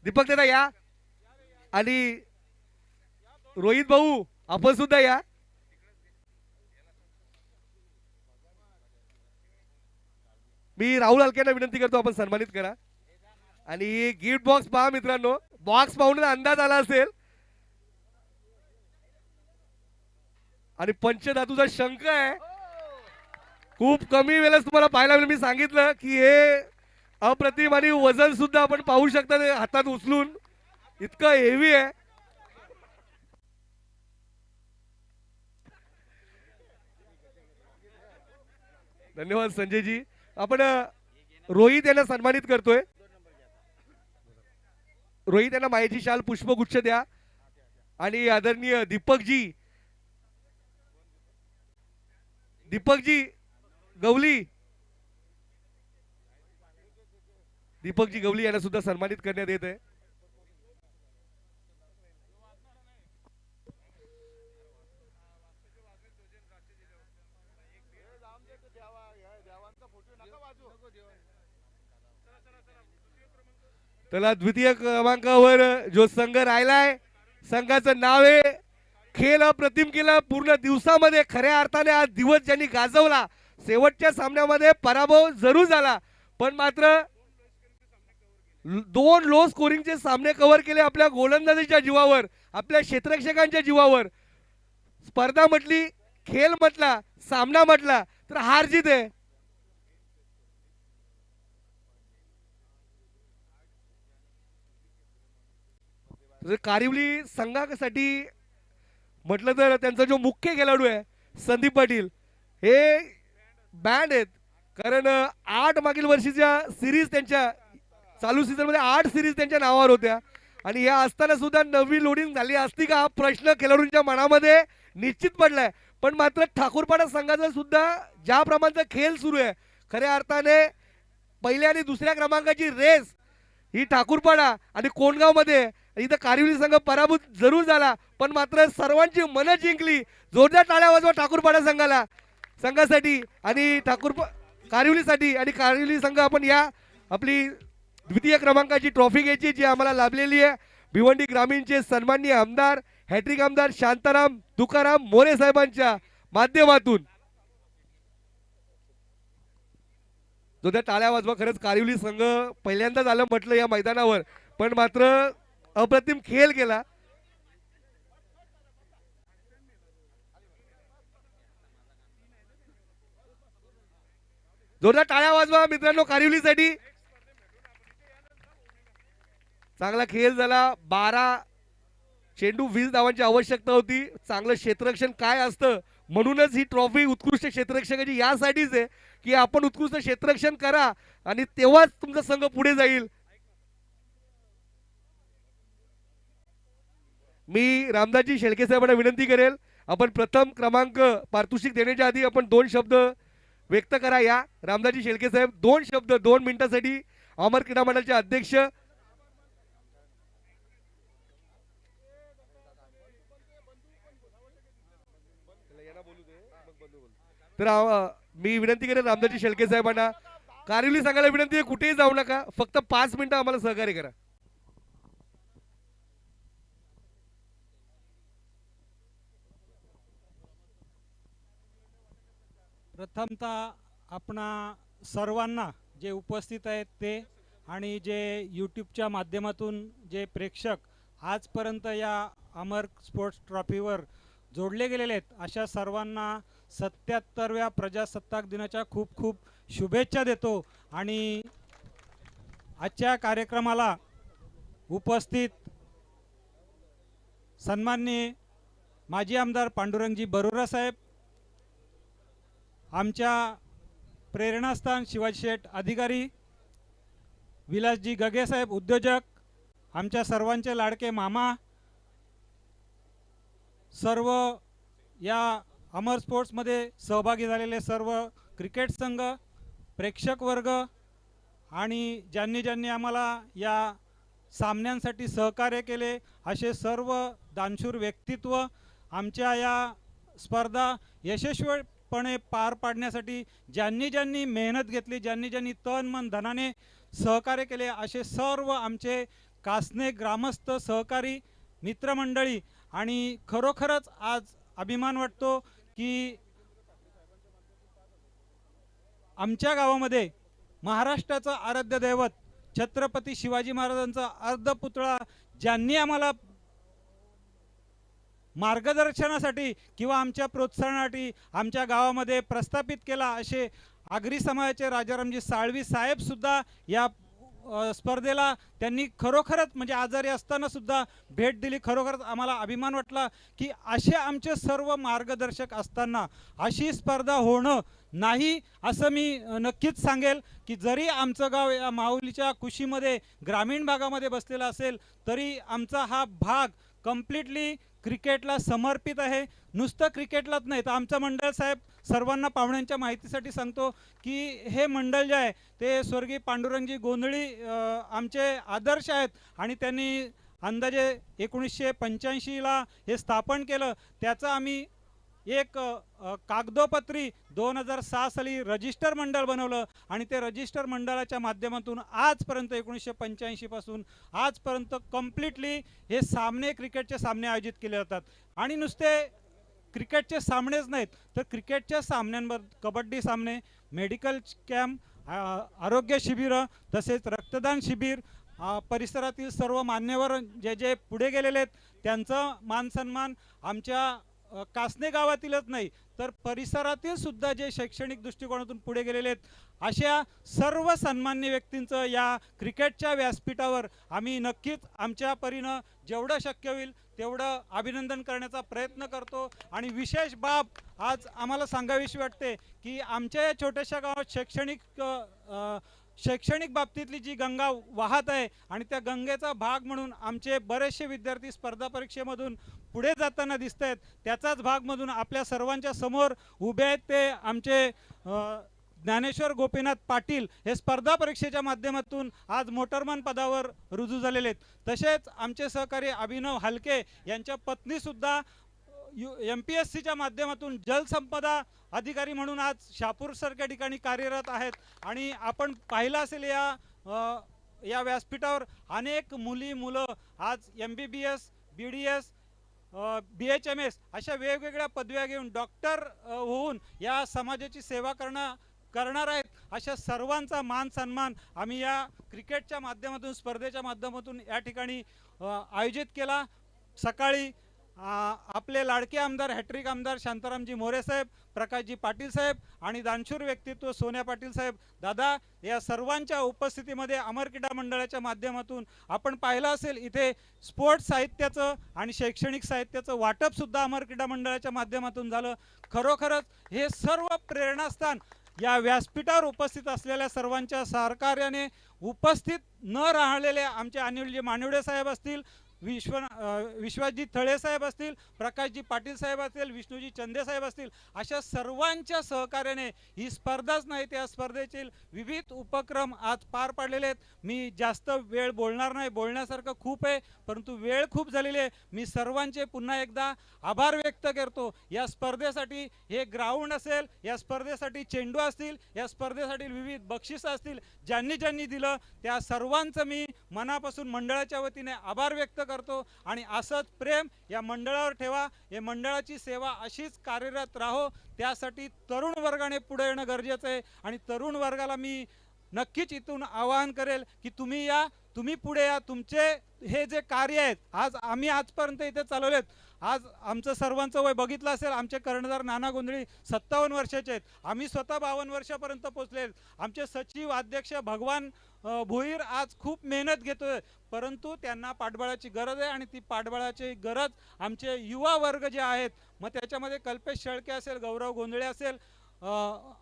दीपक दादा या आणि रोहित भाऊ आपण सुद्धा या. मी राहुल हलकेंना विनंती करतो आपण सन्मानित करा. आणि गिफ्ट बॉक्स पहा मित्रांनो, बॉक्स पाहून अंदाज आला असेल. आणि पंचधातूचा शंख आहे. खूप कमी वेळेस तुम्हाला पाहायला मिळेल. मी सांगितलं की हे अप्रतिम आणि वजन सुद्धा आपण पाहू शकता ते हातात उचलून इतकं हेवी आहे. धन्यवाद संजयजी. आपण रोहित यांना सन्मानित करतोय. रोहित यांना मायेची शाल पुष्पगुच्छ द्या. आणि आदरणीय दीपकजी गवली यांना सुद्धा सन्मानित करण्यात येत आहे. त्याला द्वितीय क्रमांकावर जो संघ राहिलाय संघाचं नाव आहे खेळ अप्रतिम केला. पूर्ण दिवसामध्ये खऱ्या अर्थाने आज दिवस ज्यांनी गाजवला. शेवटच्या सामन्यामध्ये पराभव जरूर झाला पण मात्र 2 लो स्कोरिंगचे सामने कव्हर केले आपल्या गोलंदाजीच्या जीवावर, आपल्या क्षेत्ररक्षकांच्या जीवावर. स्पर्धा म्हटली, खेळ म्हटला, सामना म्हटला तर हार जीत आहे. कारिवली संघासाठी म्हटलं तर त्यांचा जो मुख्य खेळाडू आहे संदीप पाटील हे बँड आहेत. कारण 8 मागील वर्षीच्या सिरीज त्यांच्या चालू सीझन मध्ये 8 सिरीज त्यांच्या नावावर होत्या. आणि या असताना सुद्धा नवी लोडिंग झाली असती का हा प्रश्न खेळाडूंच्या मनामध्ये निश्चित पडलाय. पण मात्र ठाकूरपाडा संघाचा सुद्धा ज्या प्रमाणचा खेळ सुरू आहे खऱ्या अर्थाने पहिल्या आणि दुसऱ्या क्रमांकाची रेस ही ठाकूरपाडा आणि कोंडगाव मध्ये. इथं कारिवली संघ पराभूत जरूर झाला पण मात्र सर्वांची मनं जिंकली. जोरदार टाळ्या वाजवा ठाकूरपाडा संघासाठी आणि कारिवलीसाठी. आणि कारिवली संघ आपण या आपली द्वितीय क्रमांकाची ट्रॉफी घ्यायची जी आम्हाला लाभलेली आहे. भिवंडी ग्रामीणचे सन्माननीय आमदार हॅट्रिक आमदार शांताराम तुकाराम मोरे साहेबांच्या माध्यमातून. जो त्या टाळ्या वाजवा. खरंच कारिवली संघ पहिल्यांदाच आलं म्हटलं या मैदानावर पण मात्र अप्रतिम खेळ केला. जोरदार टाळ्या वाजवा मित्रांनो कारिवलीसाठी. चांगला खेळ झाला. 12 चेंडू 20 धावांची आवश्यकता होती. चांगलं क्षेत्ररक्षण काय असतं म्हणूनच ही ट्रॉफी उत्कृष्ट क्षेत्ररक्षकाची यासाठीच आहे की आपण उत्कृष्ट क्षेत्ररक्षण करा आणि तेव्हाच तुमचा संघ पुढे जाईल. मी रामदासजी शेळके साहेबांना विनंती करेल, आपण प्रथम क्रमांक पारितोषिक देण्याच्या आधी आपण 2 शब्द व्यक्त करा. या रामदासजी शेळके साहेब 2 शब्द 2 मिनिटासाठी अमर क्रीडा मंडळाचे अध्यक्ष. तर मी विनंती करेन रामदासजी शेळके साहेबांना, कारिवली सांगायला विनंती आहे, कुठेही जाऊ नका, फक्त 5 मिनिटं आम्हाला सहकार्य करा. प्रथमतः आपणा सर्वांना जे उपस्थित आहेत ते आणि जे यूट्यूबच्या माध्यमातून जे प्रेक्षक आजपर्यंत या अमर स्पोर्ट्स ट्रॉफीवर जोडले गेलेले आहेत अशा सर्वांना 77व्या प्रजासत्ताक दिनाच्या खूप खूप शुभेच्छा देतो. आणि आजच्या कार्यक्रमाला उपस्थित सन्माननीय माजी आमदार पांडुरंगजी बरोरा साहेब, आमच्या प्रेरणास्थान शिवाजी शेठ अधिकारी, विलासजी गगे साहेब उद्योजक, आमच्या सर्वांचे लाडके मामा, सर्व या अमर स्पोर्ट्समध्ये सहभागी झालेले सर्व क्रिकेट संघ, प्रेक्षक वर्ग आणि ज्यांनी ज्यांनी आम्हाला या सामन्यांसाठी सहकार्य केले असे सर्व दानशूर व्यक्तित्व, आमच्या या स्पर्धा यशस्वीपणे पार पाडण्यासाठी ज्यांनी ज्यांनी मेहनत घेतली, ज्यांनी ज्यांनी तन मन धनाने सहकार्य केले असे सर्व आमचे कासने ग्रामस्थ, सहकारी, मित्रमंडळी. आणि खरोखरच आज अभिमान वाटतो की आमच्या गावामध्ये महाराष्ट्राचं आराध्य दैवत छत्रपती शिवाजी महाराजांचा अर्धपुतळा ज्यांनी आम्हाला मार्गदर्शनासाठी किंवा आमच्या प्रोत्साहनासाठी आमच्या गावामध्ये प्रस्थापित केला असे आगरी समाजाचे राजारामजी साळवी साहेब सुद्धा या स्पर्धेला त्यांनी खरोखरच म्हणजे आजारी असताना सुद्धा भेट दिली. खरोखरच आम्हाला अभिमान वाटला की असे आमचे सर्व मार्गदर्शक असताना अशी स्पर्धा होणं नाही असं मी नक्कीच सांगेल. की जरी आमचं गाव या माहुलीच्या कुशीमध्ये ग्रामीण भागामध्ये बसलेला असेल तरी आमचा हा भाग कम्प्लिटली क्रिकेटला समर्पित आहे. नुसतं क्रिकेटलाच नाही तर आमचं मंडळ साहेब, सर्वांना पाहुण्यांच्या माहितीसाठी सांगतो की हे मंडळ जे आहे ते स्वर्गीय पांडुरंगजी गोंधळी आमचे आदर्श आहेत आणि त्यांनी अंदाजे 1985ला हे स्थापन केलं. त्याचं आम्ही एक कागदोपत्री 2006 साली रजिस्टर मंडळ बनवलं आणि ते रजिस्टर मंडळाच्या माध्यमातून आजपर्यंत 1985 पासून आजपर्यंत कम्प्लिटली हे सामने, क्रिकेटचे सामने आयोजित केले जातात. आणि नुसते क्रिकेटचे सामनेच नाहीत तर क्रिकेटच्या सामन्यांवर कबड्डी सामने, मेडिकल कॅम्प, आरोग्य शिबिरं, तसेच रक्तदान शिबिर, परिसरातील सर्व मान्यवर जे जे पुढे गेलेले आहेत त्यांचं मान सन्मान, आमच्या कासने गावातीलच नाही तर परिसरातील सुद्धा जे शैक्षणिक दृष्टिकोनातून पुढे गेलेले आहेत अशा सर्व सन्मान्य व्यक्तींचं या क्रिकेटच्या व्यासपीठावर आम्ही नक्कीच आमच्या परीनं जेवढं शक्य होईल तेवढं अभिनंदन करण्याचा प्रयत्न करतो. आणि विशेष बाब आज आम्हाला सांगावीशी वाटते की आमच्या या छोट्याशा गावात शैक्षणिक बाबतीतली जी गंगा वाहत आहे आणि त्या गंगेचा भाग म्हणून आमचे बरेचसे विद्यार्थी स्पर्धा परीक्षेमधून पुढे जाताना दिसत आहेत. त्याचाच भागमधून आपल्या सर्वांच्या समोर उभे आहेत ते आमचे ज्ञानेश्वर गोपीनाथ पाटील हे स्पर्धा परीक्षेच्या माध्यमातून आज मोटरमन पदावर रुजू झालेले आहेत. तसेच आमचे सहकारी अभिनव हालके यांच्या पत्नीसुद्धा MPSCच्या माध्यमातून जलसंपदा अधिकारी म्हणून आज शहापूरसारख्या ठिकाणी कार्यरत आहेत. आणि आपण पाहिलं असेल या व्यासपीठावर अनेक मुलं आज MBBS, BDS, BHMS अशा वेगवेगळ्या पदव्या घेऊन डॉक्टर होऊन या समाजाची सेवा करणार आहेत. अशा सर्वांचा मान सन्मान आम्ही या क्रिकेटच्या माध्यमातून, स्पर्धेच्या माध्यमातून या ठिकाणी आयोजित केला. सकाळी आपले लाडके आमदार, हॅट्रिक आमदार शांतारामजी मोरे साहेब, प्रकाशजी पाटील साहेब आणि दानशूर व्यक्तित्व सोन्या पाटील साहेब दादा या सर्वांच्या उपस्थितीमध्ये अमर क्रीडा मंडळाच्या माध्यमातून आपण पाहिलं असेल इथे स्पोर्ट्स साहित्याचं आणि शैक्षणिक साहित्याचं वाटपसुद्धा अमर क्रीडा मंडळाच्या माध्यमातून झालं. खरोखरच हे सर्व प्रेरणास्थान या व्यासपीठावर उपस्थित असलेल्या सर्वांच्या सहकार्याने, उपस्थित न राहिलेले आमचे अनिलजी मानिवडे साहेब असतील, विश्वजित थळे साहेब असतील, प्रकाशजी पाटील साहेब असतील, विष्णूजी चंदे साहेब असतील, अशा सर्वांच्या सहकार्याने ही स्पर्धाच नाही त्या स्पर्धेतील विविध उपक्रम आज पार पाडलेले आहेत. मी जास्त वेळ बोलणार नाही, बोलण्यासारखं खूप आहे परंतु वेळ खूप झालेली आहे. मी सर्वांचे पुन्हा एकदा आभार व्यक्त करतो. या स्पर्धेसाठी हे ग्राउंड असेल, या स्पर्धेसाठी चेंडू असतील, या स्पर्धेसाठी विविध बक्षिसं असतील, ज्यांनी ज्यांनी दिलं त्या सर्वांचं मी मनापासून मंडळाच्या वतीने आभार व्यक्त करतो. आणि असंच प्रेम या मंडळावर ठेवा. या मंडळाची सेवा अशीच कार्यरत राहो, त्यासाठी तरुण वर्गाने पुढे येणं गरजेचं आहे. आणि तरुण वर्गाला मी नक्कीच इथून आवाहन करेल की तुम्ही या, तुम्ही पुढे या. तुमचे हे जे कार्य आहेत आज आम्ही आजपर्यंत इथे चालवलेत. आज आमचं सर्वांचं वय बघितलं असेल, आमचे कर्णधार नाना गोंधळी 57 वर्षाचे आहेत, आम्ही स्वतः 52 वर्षापर्यंत पोहोचले. आमचे सचिव अध्यक्ष भगवान भोईर आज खूप मेहनत घेतोय परंतु त्यांना पाठबळाची गरज आहे. आणि ती पाठबळाची गरज आमचे युवा वर्ग जे आहेत, मग त्याच्यामध्ये कल्पेश शेळके असेल, गौरव गोंधळे असेल,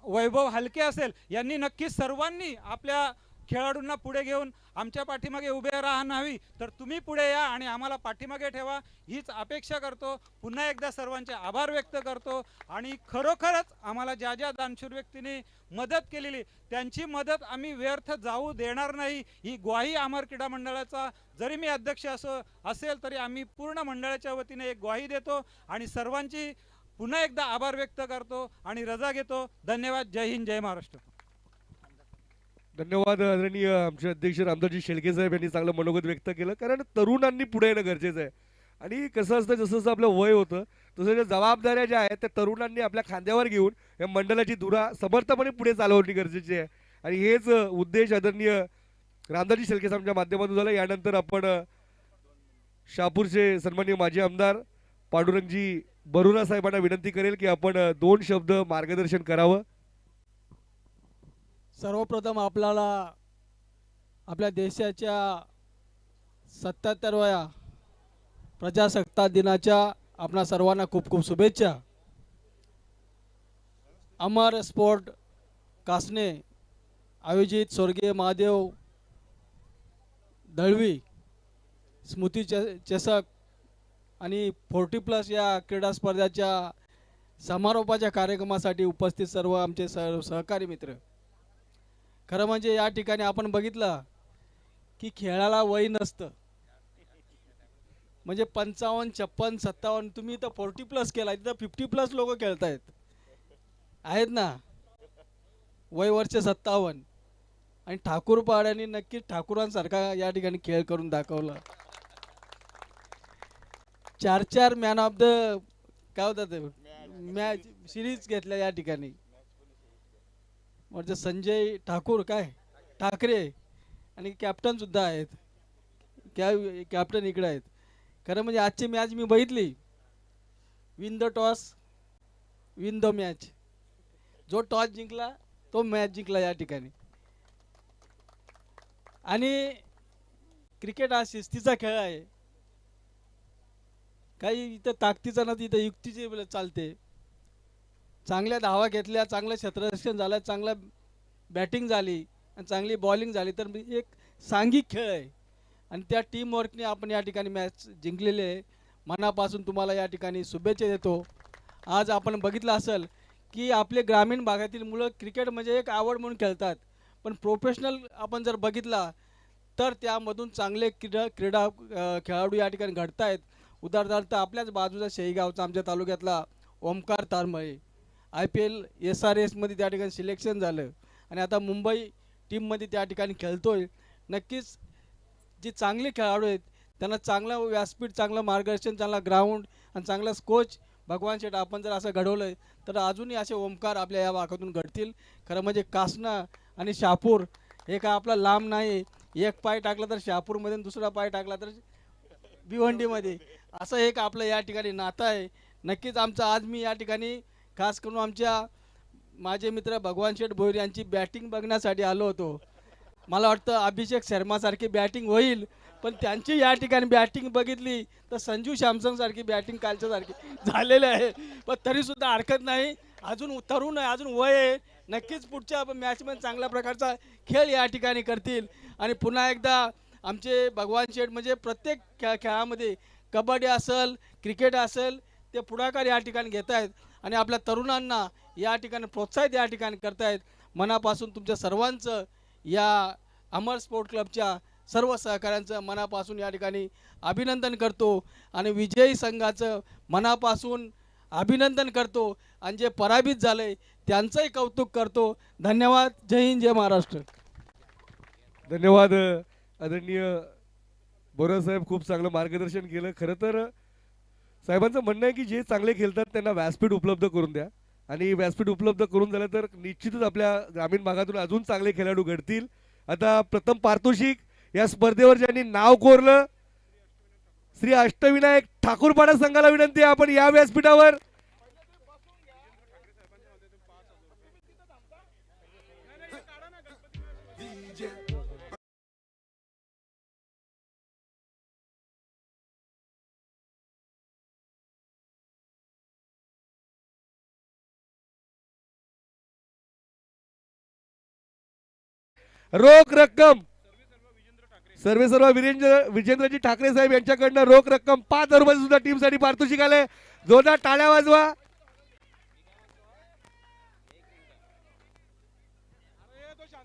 वैभव हलके असेल, यांनी नक्कीच सर्वांनी आपल्या खेळाडूंना पुढे घेऊन आमच्या पाठीमागे उभे राहावी. तर तुम्ही पुढे या आणि आम्हाला पाठीमागे ठेवा हीच अपेक्षा करतो. पुन्हा एकदा सर्वांचे आभार व्यक्त करतो. आणि खरोखरच आम्हाला ज्या ज्या दानशूर व्यक्तींनी मदत केलेली त्यांची मदत आम्ही व्यर्थ जाऊ देणार नाही, ही ग्वाही अमर क्रीडा मंडळाचा जरी मी अध्यक्ष असेल तरी आम्ही पूर्ण मंडळाच्या वतीने एक ग्वाही देतो. आणि सर्वांची पुन्हा एकदा आभार व्यक्त करतो आणि रजा घेतो. धन्यवाद. जय हिंद, जय महाराष्ट्र. धन्यवाद आदरणीय आमचे अध्यक्ष रामदासजी शेळके साहेब यांनी चांगलं मनोगत व्यक्त केलं. कारण तरुणांनी पुढे येणं गरजेचं आहे. आणि कसं असतं, जसं जसं आपलं वय होतं तसं ज्या जबाबदाऱ्या ज्या आहेत त्या तरुणांनी आपल्या खांद्यावर घेऊन या मंडळाची धुरा समर्थपणे पुढे चालवणे गरजेची आहे. आणि हेच उद्देश आदरणीय रामदासजी शेळके साहेबांच्या माध्यमातून झाला. यानंतर आपण शहापूरचे सन्माननीय माजी आमदार पांडुरंगजी बरुरा साहेबांना विनंती करेल की आपण 2 शब्द मार्गदर्शन करावं. सर्वप्रथम आपल्याला आपल्या देशाच्या 77व्या प्रजासत्ताक दिनाच्या आपणा सर्वांना खूप खूप शुभेच्छा. अमर स्पोर्ट कासने आयोजित स्वर्गीय महादेव दळवी स्मृती चषक आणि 40+ या क्रीडा स्पर्धेच्या समारोपाच्या कार्यक्रमासाठी उपस्थित सर्व आमचे सहकारी मित्र. खरं म्हणजे या ठिकाणी आपण बघितलं की खेळाला वय नसतं. म्हणजे 55, 56, 57 तुम्ही तर 40+ केला, तिथं 50+ लोक खेळतायत आहेत ना. वय वर्ष 57 आणि ठाकूर पाड्यांनी नक्कीच ठाकूरांसारखा या ठिकाणी खेळ करून दाखवला. 4 मॅन ऑफ द काय होतात मॅच सिरीज घेतल्या या ठिकाणी. म्हणजे संजय ठाकूर ठाकरे आणि कॅप्टन सुद्धा आहेत, कॅप्टन इकडे आहेत. खरं म्हणजे आजची मॅच मी बघितली. Win the toss win the match. जो टॉस जिंकला तो मॅच जिंकला या ठिकाणी. आणि क्रिकेट हा शिस्तीचा खेळ आहे. काही इथं ताकदीचा नाही, इथं युक्तीची चालते. चांगल्या धावा घेतल्या, चांगलं क्षेत्ररक्षण झालं, चांगलं बॅटिंग झाली आणि चांगली बॉलिंग झाली तर एक सांघिक खेळ आहे. आणि त्या टीमवर्कने आपण या ठिकाणी मॅच जिंकलेली आहे. मनापासून तुम्हाला या ठिकाणी शुभेच्छा देतो. आज आपण बघितलं असेल की आपले ग्रामीण भागातील मुलं क्रिकेट म्हणजे एक आवड म्हणून खेळतात, पण प्रोफेशनल आपण जर बघितला तर त्यामधून चांगले क्रीडा खेळाडू या ठिकाणी घडत आहेत. उदाहरणार्थ आपल्याच बाजूचा शेईगावचा आमच्या तालुक्यातला ओमकार तारमळे IPL SRS मध्ये त्या ठिकाणी सिलेक्शन झालं आणि आता मुंबई टीममध्ये त्या ठिकाणी खेळतोय. नक्कीच जे चांगले खेळाडू आहेत त्यांना चांगलं व्यासपीठ, चांगलं मार्गदर्शन, चांगला ग्राउंड आणि चांगला कोच भगवान शेठ आपण जर असं घडवलं तर अजूनही असे ओमकार आपल्या या भागातून घडतील. खरं म्हणजे कासना आणि शहापूर हे काय आपला लांब नाही. एक पाय टाकला तर शहापूरमध्ये, दुसरा पाय टाकला तर भिवंडीमध्ये, असं एक आपलं या ठिकाणी नातं आहे. नक्कीच आमचं आज मी या ठिकाणी खास करून आमच्या माझे मित्र भगवान शेठ भोईर यांची बॅटिंग बघण्यासाठी आलो होतो. मला वाटतं अभिषेक शर्मासारखी बॅटिंग होईल, पण त्यांची या ठिकाणी बॅटिंग बघितली तर संजू सॅमसंगसारखी बॅटिंग कालच्यासारखी झालेली आहे. पण तरीसुद्धा हरकत नाही, अजून तरुण आहे, अजून वय आहे. नक्कीच पुढच्या मॅचमध्ये चांगल्या प्रकारचा खेळ या ठिकाणी करतील. आणि पुन्हा एकदा आमचे भगवान शेठ म्हणजे प्रत्येक खेळामध्ये कबड्डी असेल क्रिकेट असेल ते पुढाकार या ठिकाणी घेत आहेत आणि आपल्या तरुणांना या ठिकाणी प्रोत्साहित या ठिकाणी करतायत. मनापासून तुमच्या सर्वांचं या अमर स्पोर्ट क्लबच्या सर्व सहकाऱ्यांचं मनापासून या ठिकाणी अभिनंदन करतो आणि विजयी संघाचं मनापासून अभिनंदन करतो आणि जे पराभूत झाले त्यांचंही कौतुक करतो. धन्यवाद. जय हिंद, जय महाराष्ट्र. धन्यवाद आदरणीय बोरासाहेब, खूप चांगलं मार्गदर्शन केलं. खरं तर साहेबांचं म्हणणं आहे की जे चांगले खेळतात त्यांना व्यासपीठ उपलब्ध करून द्या आणि व्यासपीठ उपलब्ध करून झालं तर निश्चितच आपल्या ग्रामीण भागातून अजून चांगले खेळाडू घडतील. आता प्रथम पारितोषिक या स्पर्धेवर ज्यांनी नाव कोरलं श्री अष्टविनायक ठाकूरपाडा संघाला विनंती आहे आपण या व्यासपीठावर. रोख रक्कम सर्व विजेंद्रजी ठाकरे साहेब यांच्याकडनं रोख रक्कम 5,000 रुपये सुद्धा टीमसाठी पारितोषिक आले. जोरदार टाळ्या वाजवा.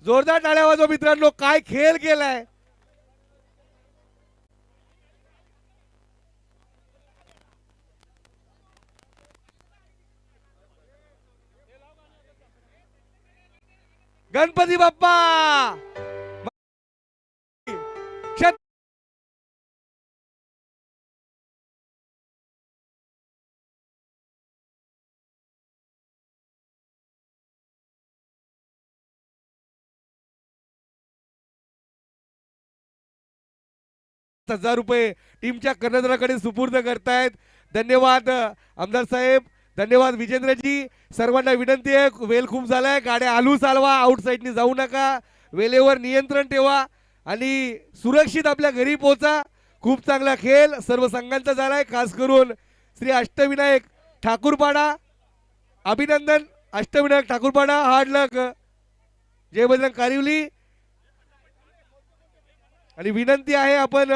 जोरदार टाळ्या वाजवा मित्रांनो, काय खेळ केलाय. गणपती बाप्पा ₹1,000 टीमच्या कर्णधाराकडे सुपूर्द करतायत. धन्यवाद आमदार साहेब, धन्यवाद विजेंद्रजी. सर्वांना विनंती आहे, वेल खूप झालाय, गाड्या हलू चालवा, आउट साईडनी जाऊ नका, वेळेवर नियंत्रण ठेवा आणि सुरक्षित आपल्या घरी पोहोचा. खूप चांगला खेळ सर्व संघांचा झालाय, खास करून श्री अष्टविनायक ठाकूरपाडा अभिनंदन. अष्टविनायक ठाकूरपाडा हार्ड लक. जय बजरंग कारिवली. आणि विनंती आहे आपण